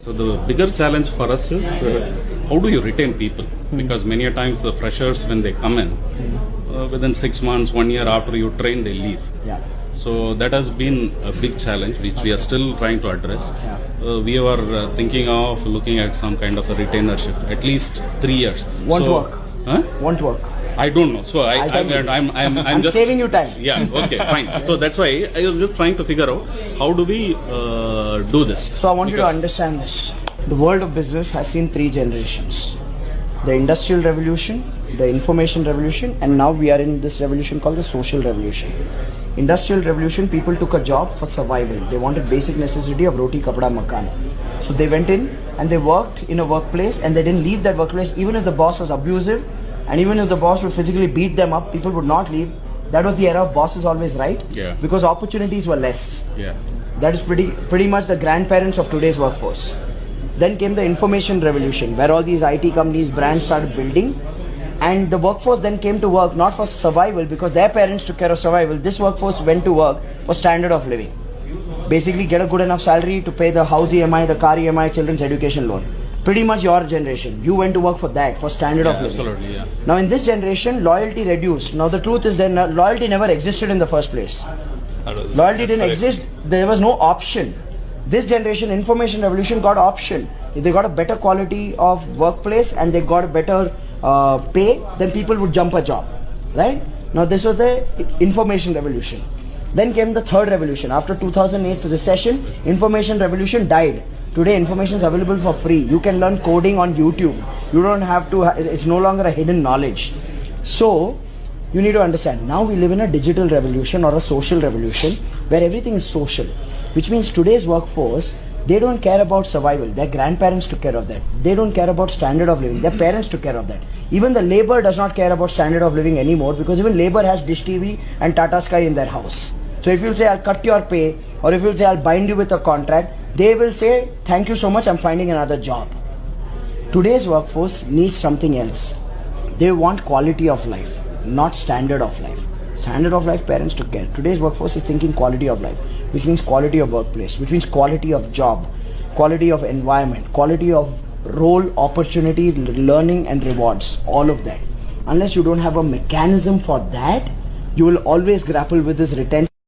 So the bigger challenge for us is how do you retain people? Because many a times the freshers, when they come in, within 6 months, 1 year after you train, they leave. Yeah. So that has been a big challenge which we are still trying to address. We were thinking of looking at some kind of a retainership, at least 3 years. Won't work. Huh? Won't work. I don't know. So I'm just saving you time. Yeah. Okay. Fine. So that's why I was just trying to figure out how do we do this. So I want you to understand this. The world of business has seen 3 generations: the industrial revolution, the information revolution, and now we are in this revolution called the social revolution. Industrial revolution, people took a job for survival. They wanted basic necessity of roti, kapda, makan. So they went in and they worked in a workplace, and they didn't leave that workplace even if the boss was abusive, and even if the boss would physically beat them up, people would not leave. That was the era of boss is always right. Yeah. Because opportunities were less. Yeah. That is pretty much the grandparents of today's workforce. Then came the information revolution, where all these IT companies, brands started building, and the workforce then came to work not for survival because their parents took care of survival. This workforce went to work for standard of living. Basically get a good enough salary to pay the house EMI, the car EMI, children's education loan. Pretty much your generation. You went to work for that, for standard of living. Absolutely, yeah. Now in this generation, loyalty reduced. Now the truth is that loyalty never existed in the first place. Loyalty didn't exist. There was no option. This generation, information revolution, got option. If they got a better quality of workplace and they got a better pay, then people would jump a job, right? Now this was the information revolution. Then came the third revolution. After 2008's recession, information revolution died. Today information is available for free. You can learn coding on YouTube. You don't have to, it's no longer a hidden knowledge. So you need to understand, now we live in a digital revolution or a social revolution where everything is social, which means today's workforce, they don't care about survival. Their grandparents took care of that. They don't care about standard of living. Their parents took care of that. Even the labor does not care about standard of living anymore, because even labor has Dish TV and Tata Sky in their house. So if you'll say, I'll cut your pay, or if you'll say, I'll bind you with a contract, they will say, thank you so much, I'm finding another job. Today's workforce needs something else. They want quality of life, not standard of life. Standard of life, parents took care. Today's workforce is thinking quality of life, which means quality of workplace, which means quality of job, quality of environment, quality of role, opportunity, learning and rewards, all of that. Unless you don't have a mechanism for that, you will always grapple with this retention.